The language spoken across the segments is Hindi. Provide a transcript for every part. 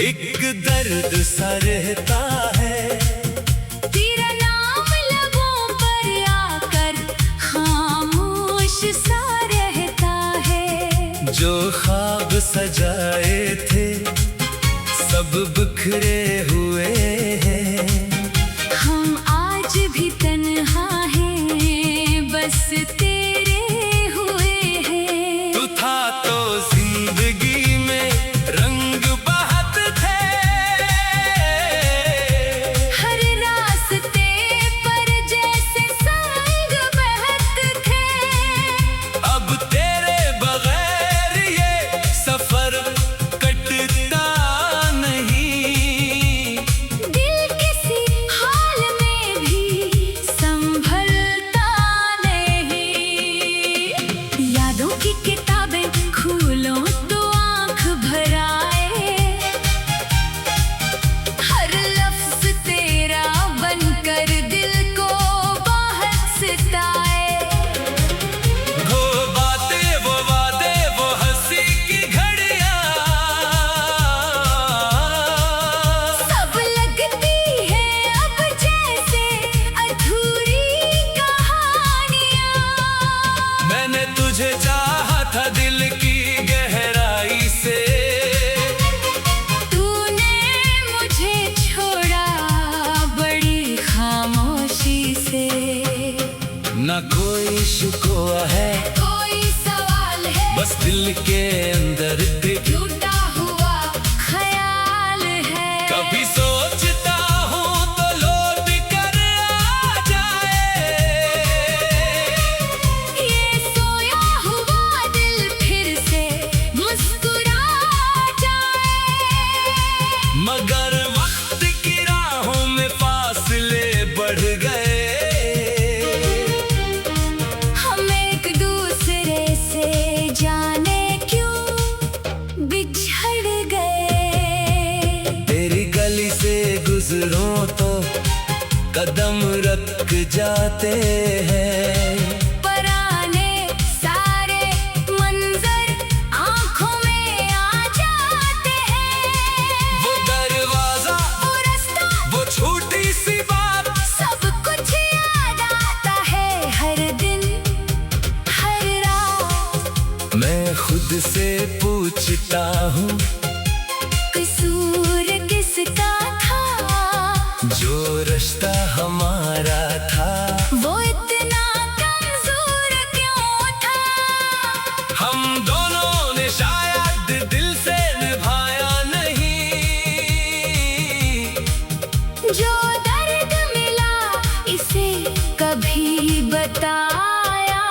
एक दर्द सा रहता है, तेरा नाम लबों पर आकर खामोश सा रहता है। जो ख्वाब सजाए थे सब बिखरे हुए हैं। हम आज भी तन्हा हैं, बस तेरे हुए हैं। तू था तो जिंदगी में रंग बहत थे, हर रास्ते पर जैसे संग बहत थे। अब तेरे बगैर ये सफर कटता नहीं। दिल किसी हाल में भी संभलता नहीं। यादों की किताबें खोलो तो आंख भर आए, हर लफ्ज तेरा बनकर दिल को बहुत सताए। वो बातें वो वादे वो हंसी की घड़ियां सब लगती है अब जैसे अधूरी कहानियां। मैंने तुझे चाहा था दिल की गहराई से, तूने मुझे छोड़ा बड़ी खामोशी से। ना कोई शिकवा है कोई सवाल है, बस दिल के अंदर एक टूटा हुआ ख्याल है। कभी सोचता हूँ तो लौट कर आ जाए। ये सोया हुआ दिल फिर से मुस्कुरा जाए। मगर वक्त की राहों में फासले बढ़ गए। हम एक दूसरे से जाने क्यों बिछड़ गए। तेरी गली से गुजरूं तो कदम रख जाते हैं। पराने सारे मंजर आंखों में आ जाते हैं। वो दरवाजा वो रास्ता वो छोटी सी बात सब कुछ याद आता है, हर दिन हर रात। मैं खुद से पूछता हूँ कसूर किसका था, जो रिश्ता हमारा था वो इतना कमजोर क्यों था। हम दोनों ने शायद दिल से निभाया नहीं। जो दर्द मिला इसे कभी बताया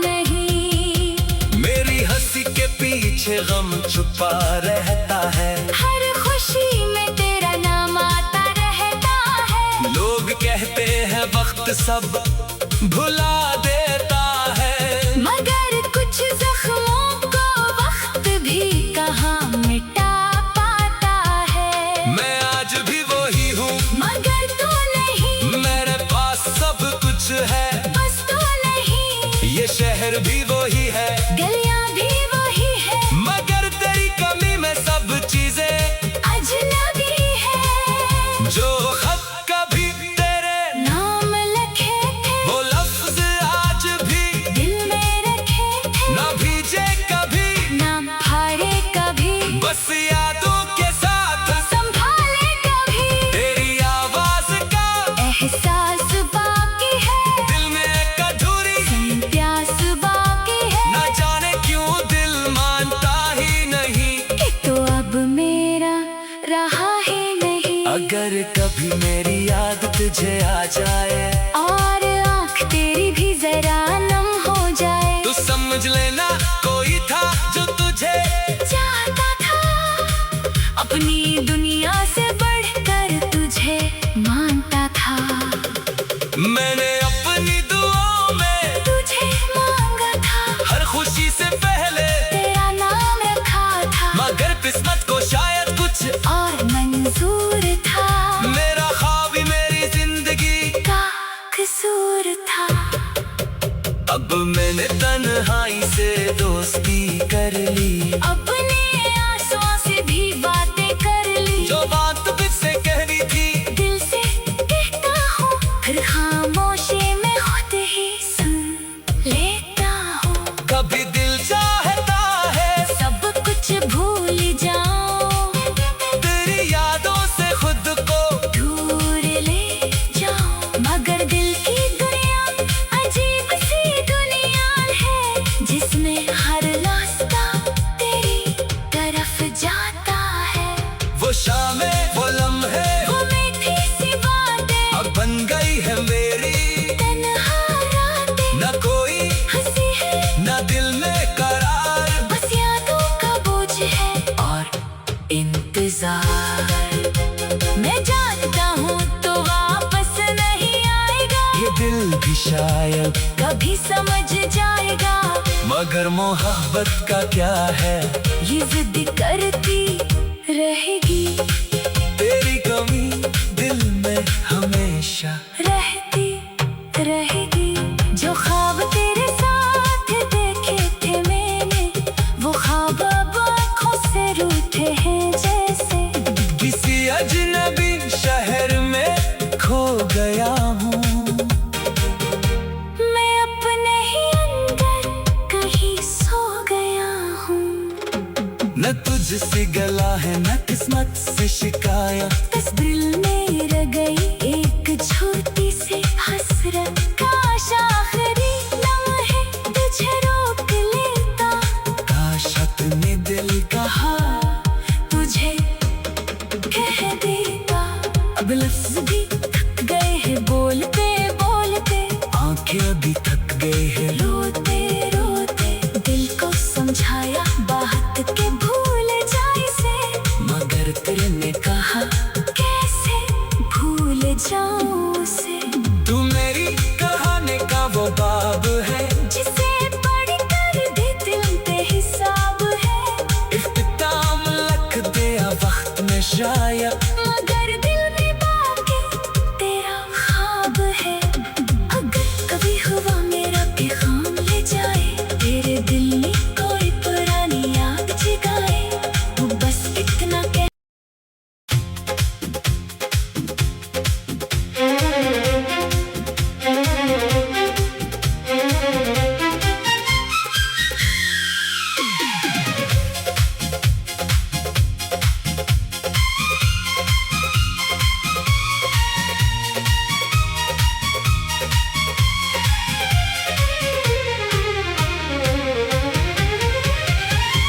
नहीं। मेरी हंसी के पीछे गम छुपा रहता है। हर खुशी में तेरा नाम आता रहता है। लोग कहते हैं वक्त सब भुला देता है, मगर कुछ जख्मों को वक्त भी कहाँ मिटा पाता है। मैं आज भी वही हूँ मगर तू नहीं, मेरे पास सब कुछ है। बस तू नहीं, ये शहर भी वही है, गलियां भी वही है। मगर तेरी कमी में सब चीजें अजनबी है। जो खत कभी तेरे नाम लिखे थे वो लफ्ज आज भी दिल में रखे थे, ना भीजे कभी नाम फाड़े कभी, बस यादों के साथ संभाले कभी। तेरी आवाज का एहसास बाकी है, दिल में एक अधूरी प्यास बाकी है। न जाने क्यों दिल मानता ही नहीं कि तो अब मेरा रहा ही नहीं। अगर कभी मेरी याद तुझे आ जाए और आँख तेरी भी जरा नम हो जाए, तो समझ लेना कोई था जो तुझे चाहता था अपनी दुनिया से बढ़कर तुझे मानता था। मैंने अपनी दुआओं में तुझे मांगा था, हर खुशी से पहले तेरा नाम रखा था, मगर किस्मत को शायद कुछ और मंजूर था। मेरा ख्वाब ही मेरी जिंदगी का शामें वो लम्हे, वो मीठी सी बातें अब बन गई है मेरी तन्हा रातें। न कोई हंसी है न दिल में करार, बस यादों का बोझ है और इंतजार। मैं जानता हूँ तो वापस नहीं आएगा, ये दिल भी शायद कभी समझ जाएगा। मगर मोहब्बत का क्या है, ये जिद करती रहेगी, तेरी कमी दिल में हमेशा रहती रहेगी। जो ख्वाब तेरे साथ देखे थे मैंने, वो ख्वाब अब आँखों से रूठे हैं जैसे। किसी अजनबी शहर में खो गया हूँ, मैं अपने ही अंदर कहीं सो गया हूँ। न तुझसे गला है न किस्मत से शिकायत, बस दिल में रह गई एक छोटी सी हसरत। काश आखिरी लम्हे तुझे रोक लेता, काश अपने दिल का तुझे कह देता। अब लफ्ज भी थक गए हैं बोलते बोलते, आंखें अभी थक गई है रोते रोते। दिल को समझाया बात के भूल जाए से, मगर तेरे ने कहा कैसे भूल जाऊं उसे। तू मेरी कहानी का वो बाब है, जिसे पढ़ कर भी दिल पे हिसाब है। इख्तिताम लिख दिया वक्त में शायद, मगर दिल में बाकी तेरा ख्वाब है। अगर कभी हुआ मेरा पैगाम ले जाए, तेरे दिल में कोई पुरानी याद जगाए, वो बस इतना कह।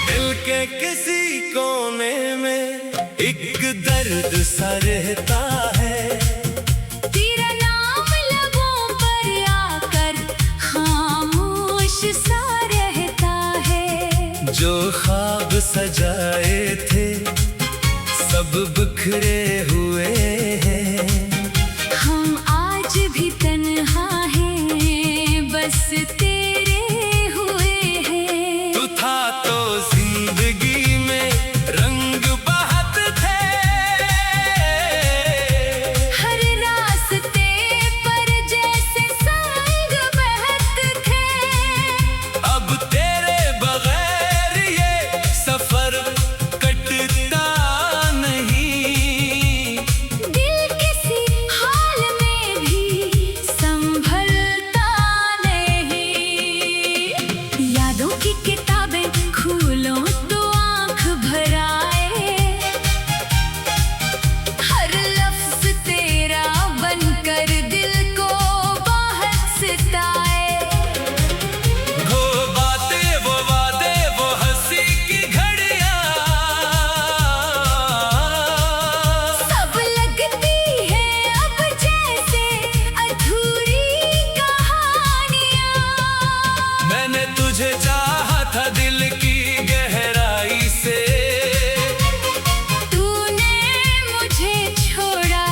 दिल के किसी कोने में एक दर्द सा रहता है, तेरा नाम लबों पर आकर खामोश सा रहता है। जो ख्वाब सजाए थे सब बिखरे हुए हैं, हम आज भी तन्हा हैं, बस तेरे हुए हैं। तू था तो जिंदगी में रंग बहत थे, हर रास्ते पर जैसे संग बहत थे। अब तेरे बगैर ये सफर कटता नहीं, दिल किसी हाल में भी संभलता नहीं। यादों की किताबें खोलो तो आँख भर आए, हर लफ्ज तेरा बनकर दिल को बहुत सताए। वो बातें वो वादे वो हंसी की घड़ियां, सब लगती है अब जैसे अधूरी कहानियाँ। मैंने तुझे चाहा था दिल की गहराई से, तूने मुझे छोड़ा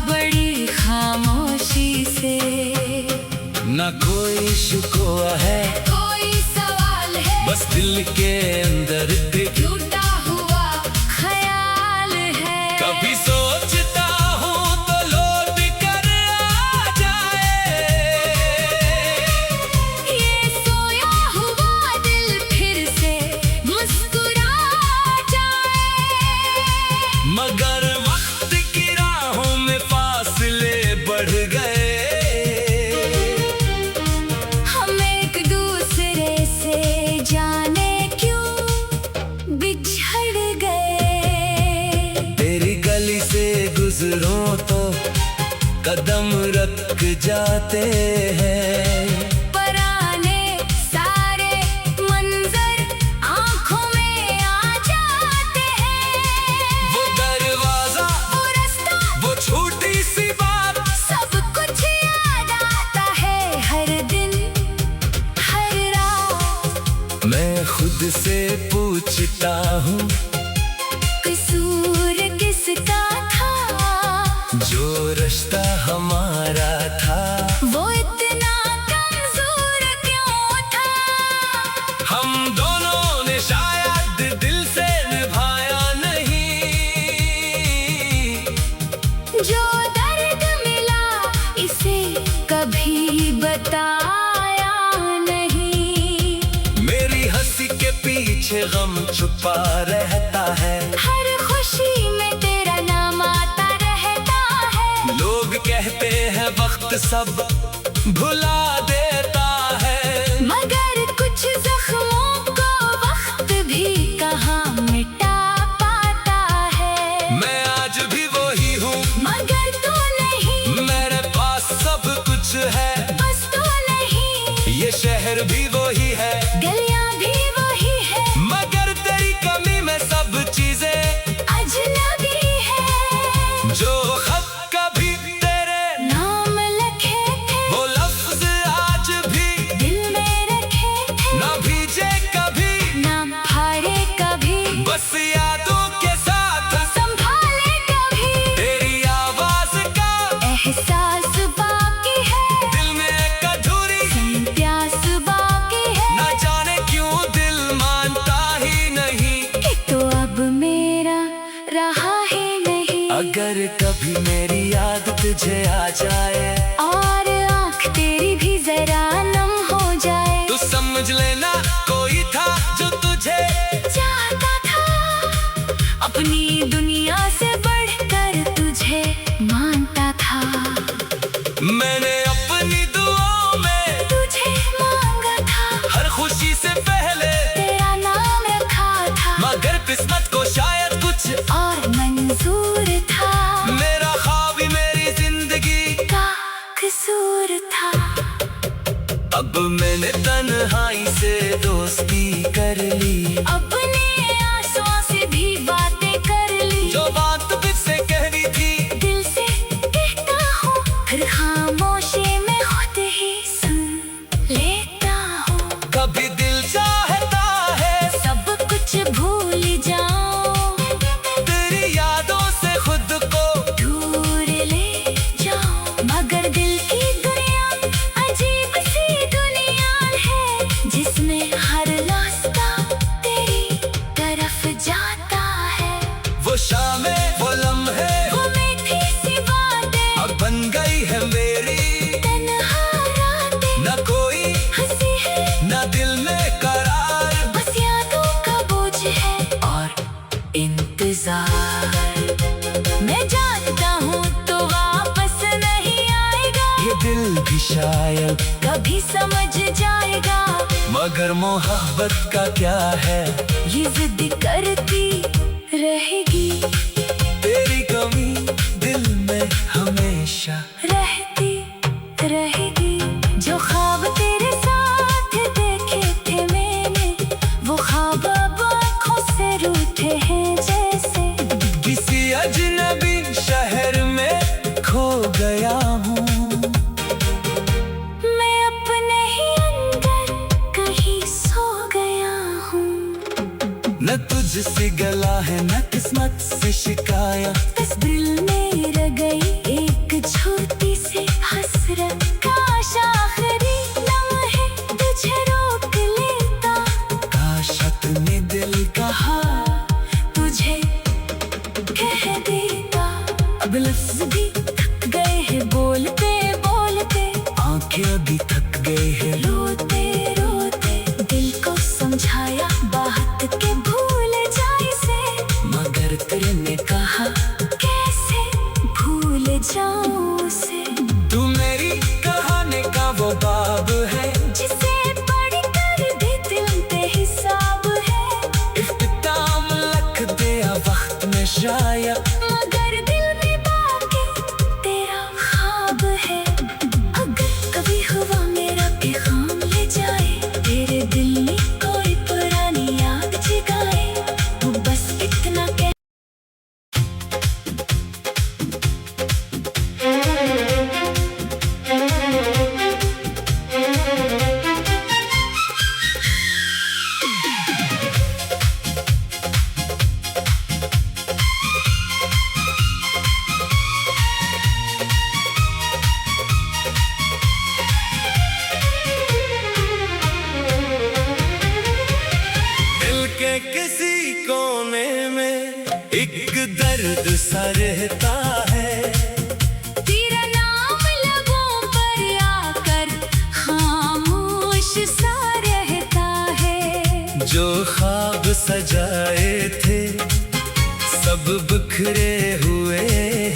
बड़ी खामोशी से। न कोई शिकवा है कोई सवाल है, बस दिल के अंदर एक टूटा हुआ ख्याल है। कभी सोचता हूँ तो लौट कर आ जाए, ये सोया हुआ दिल फिर से मुस्कुरा जाए। मगर वक्त की राहों में फासले बढ़ गए, हम एक दूसरे से जाने क्यों बिछड़ गए। तेरी गली से गुजरो तो कदम रख जाते हैं, पराने सारे मंजर आँखों में आ जाते हैं। वो दर छुपा रहता है। हर खुशी में तेरा नाम आता रहता है। लोग कहते हैं वक्त सब भुला देता है, मगर कुछ जख्मों को वक्त भी कहाँ मिटा पाता है। मैं आज भी वही हूँ मगर तू नहीं, मेरे पास सब कुछ है, बस तू नहीं। ये शहर भी वही है, गलियां भी वही है, मगर तेरी कमी में सब चीजें अजनबी है। जो खत कभी तेरे नाम लिखे थे, वो लफ्ज आज भी दिल में रखे थे, ना भीजे कभी, नाम फाड़े कभी, बस यादों के साथ संभाले कभी। तेरी आवाज का एहसास बाकी है, दिल में एक अधूरी प्यास बाकी है, न जाने क्यों दिल मानता ही नहीं कि तो अब मेरा रहा ही नहीं। अगर कभी मेरी याद तुझे आ जाए और आँख तेरी भी जरा नम हो जाए, तो समझ लेना कोई था जो तुझे चाहता था अपनी दुनिया से बढ़कर तुझे मानता था। मैंने अपनी दुआओं में तुझे मांगा था, हर खुशी से पहले, तेरा नाम रखा था, मगर किस्मत को शायद कुछ और मंजूर था, मेरा ख्वाब ही मेरी जिंदगी का कसूर था। अब मैंने तन्हाई से दोस्ती कर ली, अपने आंसुओं से भी बातें कर ली, जो बात तुझसे कहनी थी दिल से कहता हूँ, फिर खामोशी में खुद ही सुन लेता हूँ। कभी दिल चाहता है सब कुछ भूल जाऊं, तेरी यादों से खुद को दूर ले जाऊं, मगर दिल की दुनिया अजीब सी दुनिया है, जिसमें हर रास्ता तेरी तरफ जाता है। वो शामें वो लम्हे वो मीठी सी बातें, अब बन गई है मेरी, तन्हा रातें, न कोई हंसी है, न दिल में करार बस यादों का बोझ है और इंतजार। मैं जानता हूँ तो वापस नहीं आएगा, ये दिल भी शायद, कभी समझ जाएगा, मगर मोहब्बत का क्या है, ये जिद करती रहेगी, तेरी कमी दिल में हमेशा रहती रहेगी। जो ख्वाब तेरे साथ देखे थे मैंने, वो ख्वाब अब आँखों से रूठे हैं जैसे, किसी अजनबी शहर में खो गया हूँ। मैं अपने ही अंदर कहीं सो गया हूँ। न तुझसे गला है न किस्मत से शिकायत, बस दिल में रह गई एक छोटी सी हसरत, काश आखिरी लम्हे तुझे रोक लेता, काश अपने दिल का तुझे कह देता। अब लफ्ज भी थक गए हैं बोलते बोलते, आंखें भी थक गए हैं रोते रोते, दिल को समझाया बात के भूल जाए से, मगर तेरे ने कहा कैसे भूल जाऊं उसे। तू मेरी कहानी का वो बाब है, जिसे पढ़ कर भी दिल पे हिसाब है, इख्तिताम लिख दिया वक्त में शायद, मगर दिल में बाकी तेरा ख्वाब है। अगर कभी हुआ मेरा पैगाम ले जाए, तेरे दिल में कोई पुरानी याद जगाए, तो बस इतना कह। एक दर्द सा रहता है, तेरा नाम लबों पर आकर खामोश सा रहता है। जो ख्वाब सजाए थे सब बिखरे हुए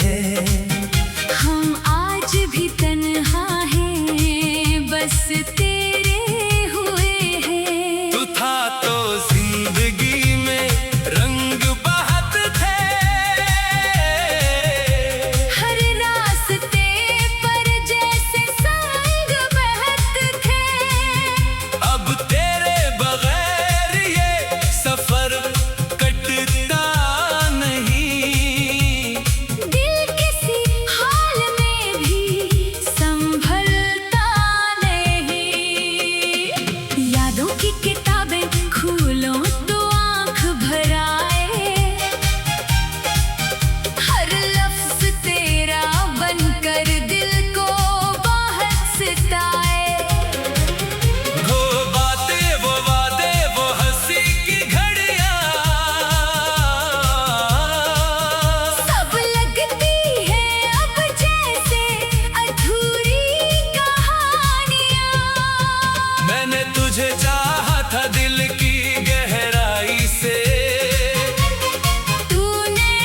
हैं। हम आज भी तन्हा हैं, बस तेरे हुए हैं। तू था तो जिंदगी में रंग बहत थे, हर रास्ते पर जैसे संग बहत थे। अब तेरे बगैर ये सफर कटता नहीं। दिल किसी हाल में भी संभलता नहीं। यादों की किताबें खोलो तो आंख भर आए, हर लफ्ज तेरा बनकर दिल को बहुत सताए। वो बातें वो वादे वो हंसी की घड़ियां सब लगती है अब जैसे अधूरी कहानियां। मैंने तुझे चाहा था दिल की गहराई से, तूने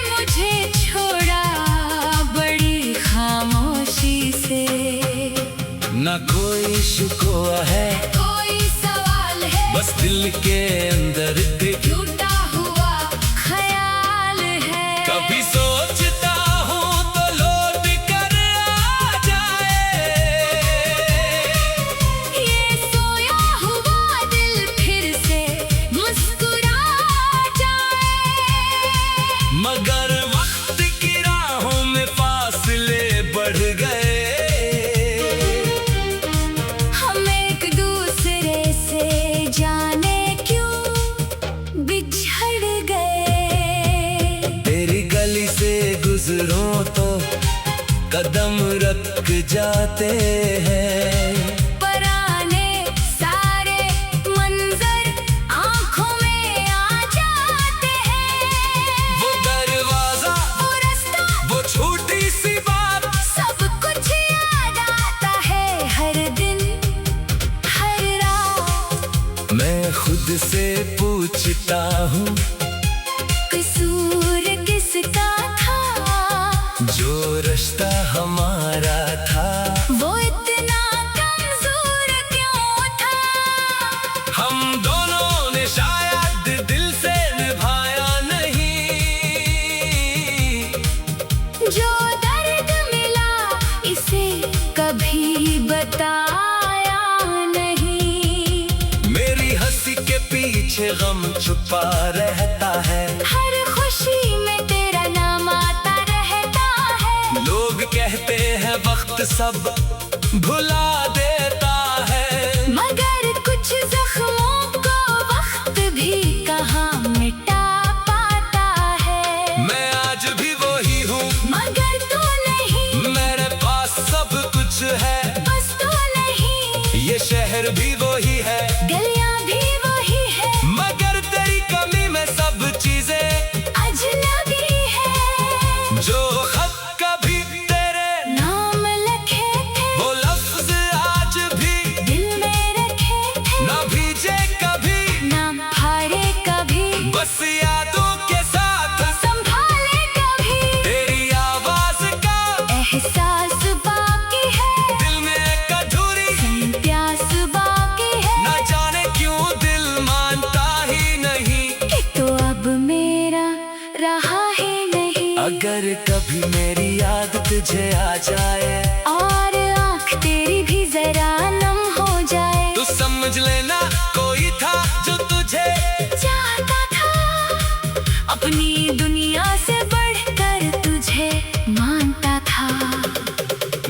मुझे छोड़ा बड़ी खामोशी से। ना कोई शिकवा है कोई सवाल है, बस दिल के अंदर एक टूटा हुआ ख्याल है। कभी सोचता हूँ तो लौट कर आ जाए, ये सोया हुआ दिल फिर से मुस्कुरा जाए। मगर वक्त की राहों में फासले बढ़ गए। हम एक दूसरे से जाने क्यों बिछड़ गए। तेरी गली से गुजरूं तो कदम रख जाते हैं। पराने सारे मंजर आंखों में आ जाते हैं। वो दरवाजा वो रास्ता वो छोटी सी बात सब कुछ याद आता है, हर दिन हर रात। मैं खुद से पूछता हूँ कसूर किसका था, जो रिश्ता हमारा था वो इतना कमजोर क्यों था। हम दोनों ने शायद दिल से निभाया नहीं। जो दर्द मिला इसे कभी बताया नहीं। मेरी हंसी के पीछे गम छुपा रहता है। हर खुशी में तेरा नाम आता रहता है। लोग कहते हैं वक्त सब भुला देता है, मगर कुछ जख्मों को वक्त भी कहाँ मिटा पाता है। मैं आज भी वही हूँ मगर तू नहीं, मेरे पास सब कुछ है। बस तू नहीं, ये शहर भी वही है, गलियां भी वही है। मगर तेरी कमी में सब चीजें अजनबी है। जो खत कभी तेरे नाम लिखे थे, वो लफ्ज आज भी दिल में रखे थे। ना भीजे कभी, ना फाड़े कभी, बस यादों के साथ संभाले कभी। तेरी आवाज का एहसास बाकी है, दिल में एक अधूरी प्यास बाकी है। ना जाने क्यों दिल मानता ही नहीं कि तो अब मेरा रहा है नहीं। अगर कभी मेरी याद तुझे आ जाए और आँख तेरी भी जरा नम हो जाए, तो समझ लेना कोई था जो तुझे चाहता था अपनी दुनिया से बढ़कर तुझे मानता था।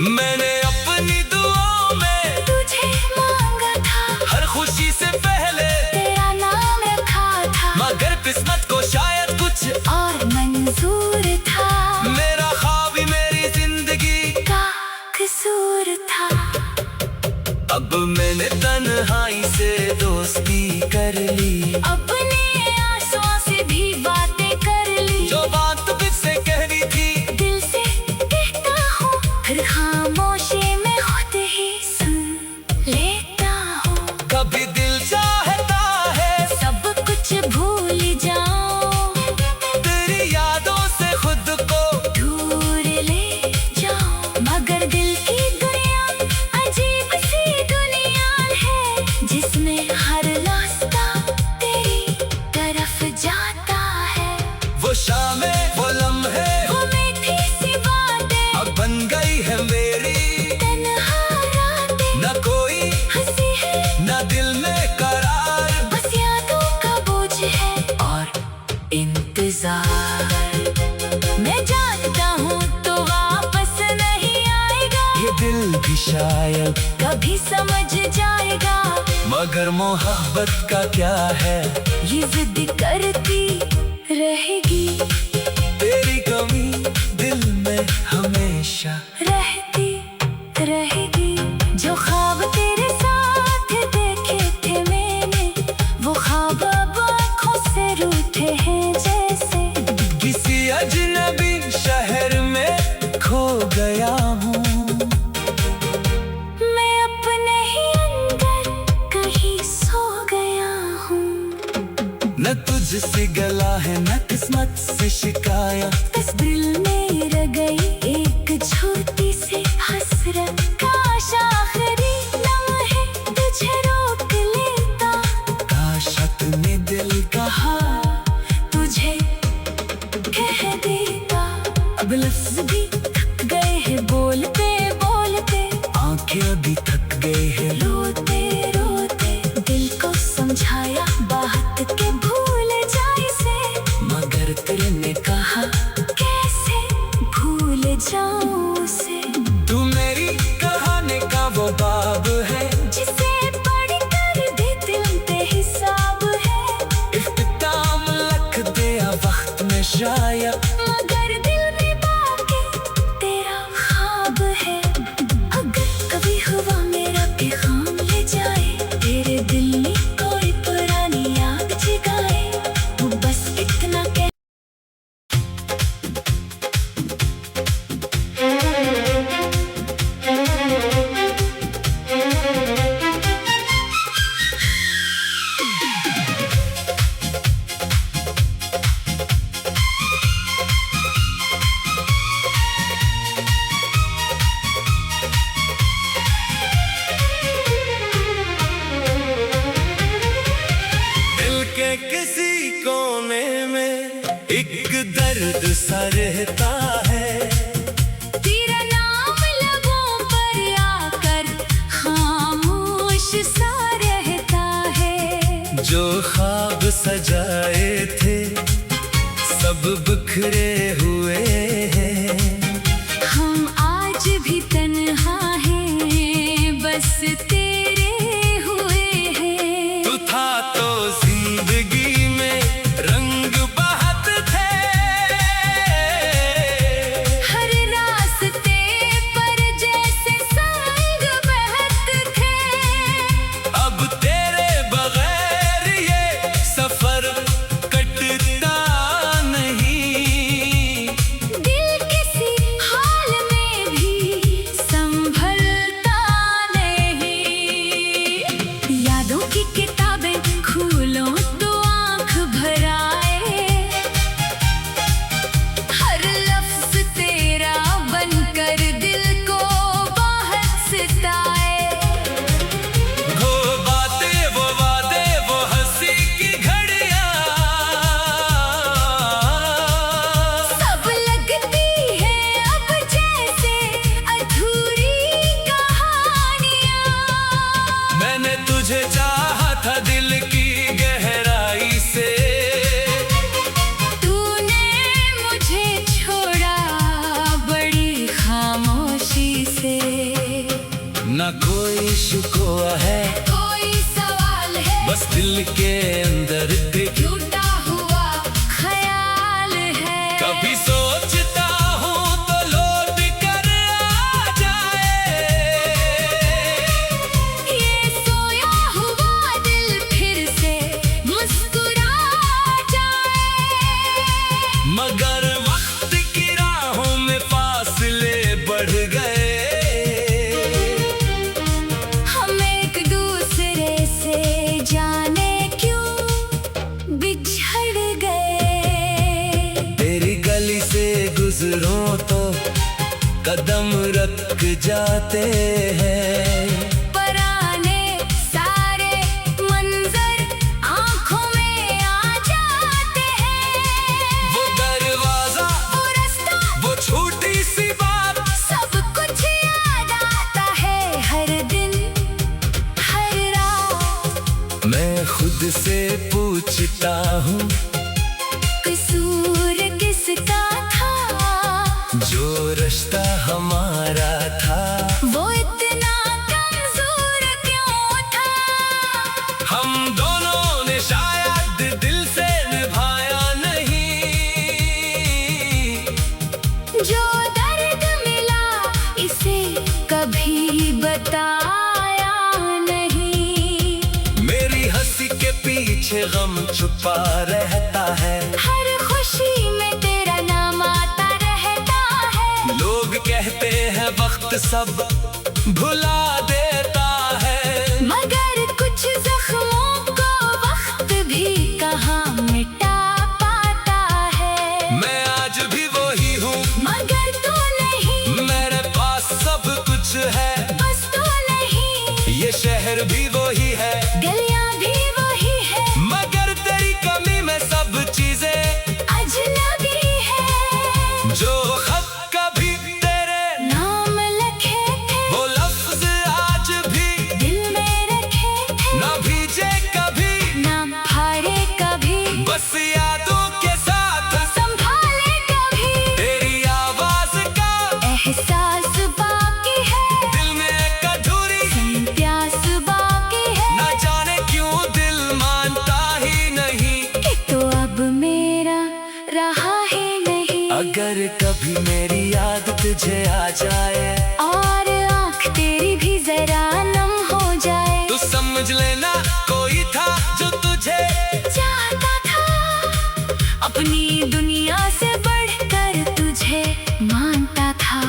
मैंने अपनी दुआओं में तुझे मांगा था, हर खुशी से पहले तेरा नाम रखा था। मगर किस्मत को शायद कुछ और मंजूर था मेरा ख्वाब ही मेरी जिंदगी का है, कभी समझ जाएगा। मगर मोहब्बत का क्या है, ये जिद करती रहेगी, तेरी कमी दिल में हमेशा रहती रहेगी। जो ख्वाब तेरे साथ देखे थे मैंने, वो ख्वाब अब आँखों से रूठे हैं जैसे। किसी अजनबी शहर में खो गया हूँ, मैं अपने ही अंदर कहीं सो गया हूँ। न तुझसे गला है न किस्मत से शिकायत, बस दिल में रह गई एक छोटी सी हसरत। काश आखिरी लम्हे तुझे रोक लेता, काश अपने दिल का तुझे कह देता। अब लफ्ज भी थक गए हैं बोलते बोलते, आंखें भी थक गए हैं रोते रोते। दिल को समझाया बात के भूल जाए से, मगर तेरे ने कहा कैसे भूल जाऊं उसे। तू मेरी कहानी का वो बाब है, जिसे पढ़ कर भी दिल पे हिसाब है। इख्तिताम लख दिया वक्त में शायद, मगर दिल में बाकी तेरा ख्वाब है। अगर कभी हुआ मेरा पैगाम ले जाए, तेरे दिल में कोई पुरानी याद जगाए, वो बस इतना कह। दिल के किसी कोने में एक दर्द सा रहता है, तेरा नाम लबों पर आकर खामोश सा रहता है। जो ख्वाब सजाए थे सब बिखरे हुए हैं, हम आज भी तन्हा हैं, बस तेरे हुए हैं। तू था तो जिंदगी में रंग बहत थे, हर रास्ते पर जैसे संग बहत थे। अब तेरे बगैर ये सफर कटता नहीं, दिल किसी हाल में भी संभलता नहीं। यादों की किताबें खोलो तो आंख भर आए, हर लफ्ज तेरा बनकर दिल को बहुत सताए। वो बातें वो वादे वो हंसी की घड़ियां, सब लगती है अब जैसे अधूरी कहानियां। मैंने तुझे चाहा था दिल की गहराई से, तूने मुझे छोड़ा बड़ी खामोशी से। न कोई शिकवा है कोई सवाल है, बस दिल के अंदर एक टूटा हुआ ख्याल है। कभी सोचता हूँ तो लौट कर आ जाए, ये सोया हुआ दिल फिर से मुस्कुरा जाए। मगर वक्त की राहों में फासले बढ़ गए, हम एक दूसरे से जाने क्यों बिछड़ गए। तेरी गली से गुजरूं तो कदम रख जाते हैं, पराने सारे मंजर आंखों में आ जाते हैं। वो दरवाजा वो रास्ता वो छोटी सी बात, सब कुछ याद आता है हर दिन हर रात। मैं खुद से पूछता हूँ कसूर किसका था, जो रिश्ता हमारा था वो इतना जो दर्द मिला इसे कभी बताया नहीं। मेरी हंसी के पीछे गम छुपा रहता है, हर खुशी में तेरा नाम आता रहता है। लोग कहते हैं वक्त सब भुला देता है, मगर कुछ जख्मों को वक्त भी कहाँ मिटा पाता है। मैं आज भी वही हूँ मगर तू नहीं, मेरे पास सब कुछ है, बस तू नहीं। ये शहर भी वही है, गलियां भी वही है, मगर तेरी कमी में सब चीजें अजनबी है। जो खत कभी तेरे नाम लिखे थे वो लफ्ज आज भी दिल में रखे थे, ना भीजे कभी, नाम हारे कभी, बस यादों के साथ संभाले कभी। तेरी आवाज का एहसास बाकी है, दिल में एक अधूरी प्यास बाकी है, न जाने क्यों दिल मानता ही नहीं कि तो अब मेरा रहा है नहीं। अगर कभी मेरी याद तुझे आ जाए और आँख तेरी भी जरा नम हो जाए, तो समझ लेना कोई था जो तुझे चाहता था अपनी दुनिया से बढ़कर तुझे मानता था।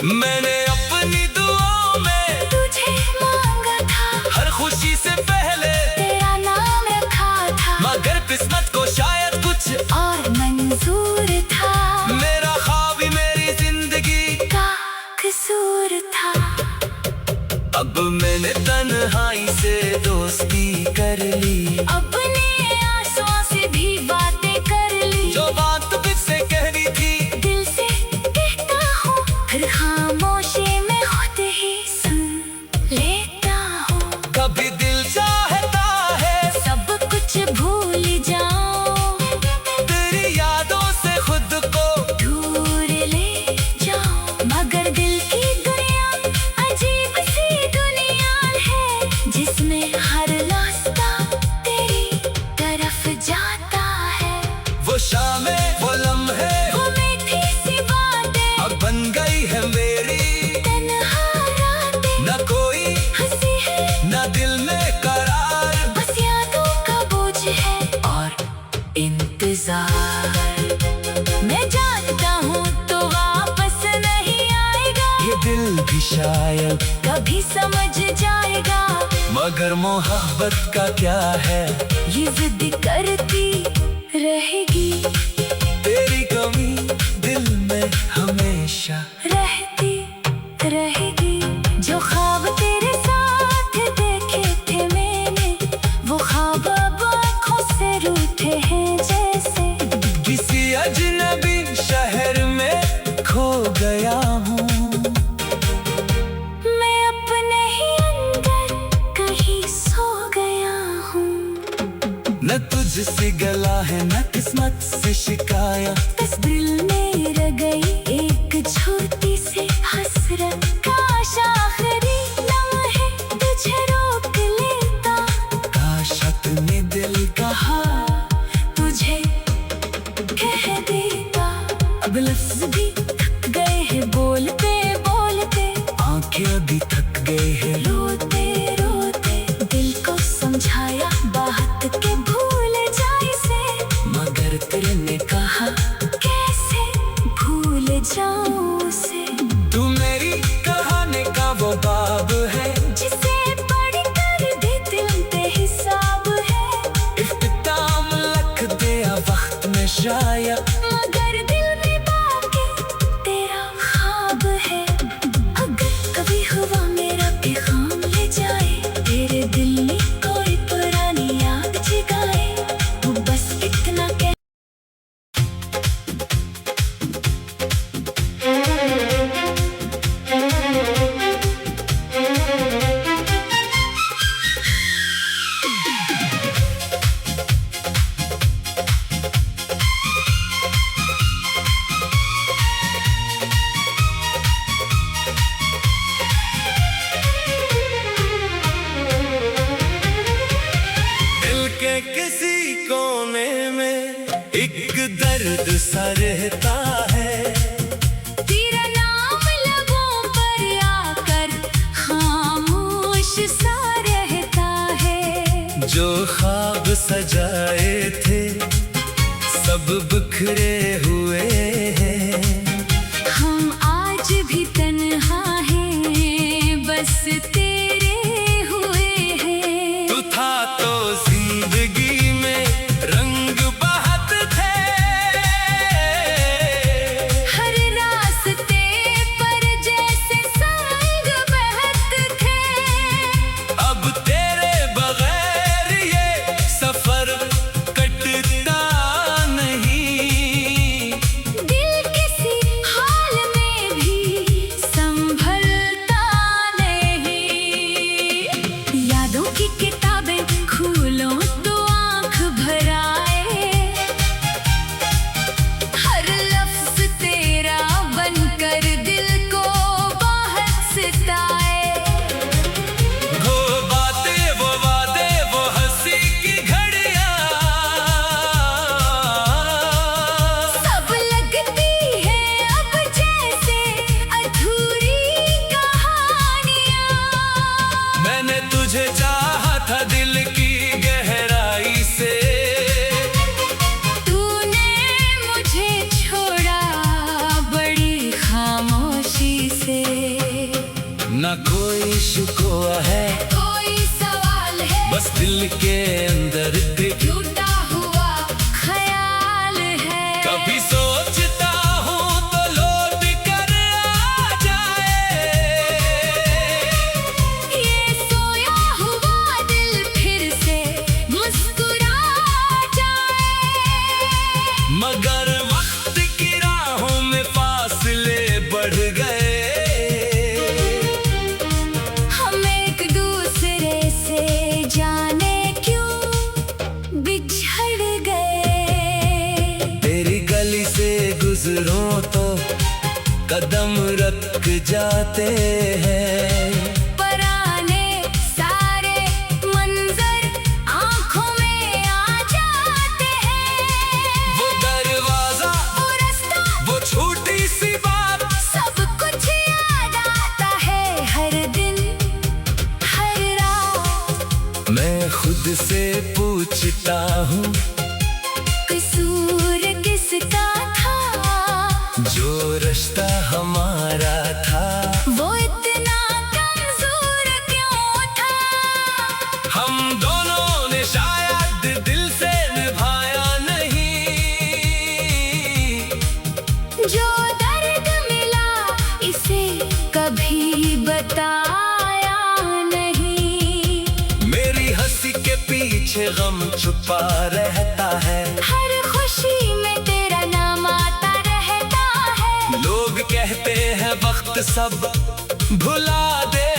मैंने अपनी दुआओं में तुझे मांगा था, हर खुशी से पहले तेरा नाम रखा था, मगर किस्मत को शायद कुछ और मंजूर था, मेरा ख्वाब ही मेरी जिंदगी का कसूर था। अब मैंने तन्हाई से दोस्ती कर ली, अपने आंसुओं से भी बातें कर ली, जो बात तुझसे कहनी थी दिल से कहता हूँ, फिर खामोशी में खुद ही सुन लेता हूँ। कभी दिल चाहता है सब कुछ भूल जाऊं, तेरी यादों से खुद को दूर ले जाऊं, मगर दिल की दुनिया अजीब सी दुनिया है, जिसमें हर रास्ता तेरी तरफ जाता है। वो शामें वो लम्हे वो मीठी सी बातें अब बन गई है मेरी, तन्हा रातें न कोई हंसी है, न दिल में करार बस यादों का बोझ है और इंतजार। मैं जानता हूँ तो वापस नहीं आएगा, ये दिल भी शायद कभी समझ जाएगा, मगर मोहब्बत का क्या है, ये जिद करती रहेगी, तेरी कमी दिल में हमेशा रहती रहेगी। जो ख्वाब तेरे साथ देखे थे मैंने, वो ख्वाब अब आँखों से रूठे हैं जैसे। किसी अजनबी शहर में खो गया हूँ, मैं अपने ही अंदर कहीं सो गया हूँ, न तुझसे गला है न किस्मत से शिकायत, बस दिल में रह गई एक छोटी सी हसरत। काश आखिरी लम्हे तुझे रोक लेता, काश अपने दिल कहा तुझे कह देता। अब लफ्ज भी थक गए हैं बोलते बोलते, आंखें भी थक गए हैं रोते रोते, दिल को समझाया बात के भूल जाए से, मगर तेरे ने कहा कैसे भूल जाऊं उसे। तू मेरी कहानी का वो बाब है, जिसे पढ़ कर भी दिल पे हिसाब है, इख्तिताम लख दिया वक्त में शायद, मगर दिल में बाकी तेरा ख्वाब है। अगर कभी हुआ मेरा पैगाम ले जाए, तेरे दिल में कोई पुरानी याद जगाए, तू बस इतना कह जो ख्वाब सजाए थे सब बिखरे हुए हैं। हम आज भी तन्हा हैं, बस तेरे हुए हैं। तू था तो जिंदगी में रंग बहत थे, हर रास्ते पर जैसे संग बहत थे। अब तेरे बगैर ये सफर कटता नहीं। दिल किसी हाल में भी संभलता नहीं। यादों की किताबें खोलो तो आंख भर आए, हर लफ्ज तेरा बनकर दिल को बहुत सताए। वो बातें वो वादे वो हंसी की घड़ियां सब लगती है अब जैसे अधूरी कहानियां। मैंने तुझे चाहा था दिल की गहराई से, तूने मुझे छोड़ा बड़ी खामोशी से। ना कोई शिकवा है कोई सवाल है, बस दिल के अंदर एक टूटा हुआ ख्याल है। कभी सोचता हूँ तो लौट कर आ जाए, ये सोया हुआ दिल फिर से मुस्कुरा जाए। मगर वक्त की राहों में फासले बढ़ गए। हम एक दूसरे से जाने क्यों बिछड़ गए। तेरी गली से गुजरूं तो कदम रख जाते हैं। पराने सारे मंजर आंखों में आ जाते हैं। वो दरवाजा वो रास्ता वो छोटी सी बात सब कुछ याद आता है, हर दिन हर रात। मैं खुद से पूछता हूँ कसूर किसका था, जो रिश्ता हमारा था वो इतना कमजोर क्यों था। हम दोनों ने शायद दिल से निभाया नहीं। जो दर्द मिला इसे कभी बताया नहीं। मेरी हंसी के पीछे गम छुपा रहता है, हर खुशी में तेरा नाम आता रहता है। लोग कहते हैं वक्त सब भुला दे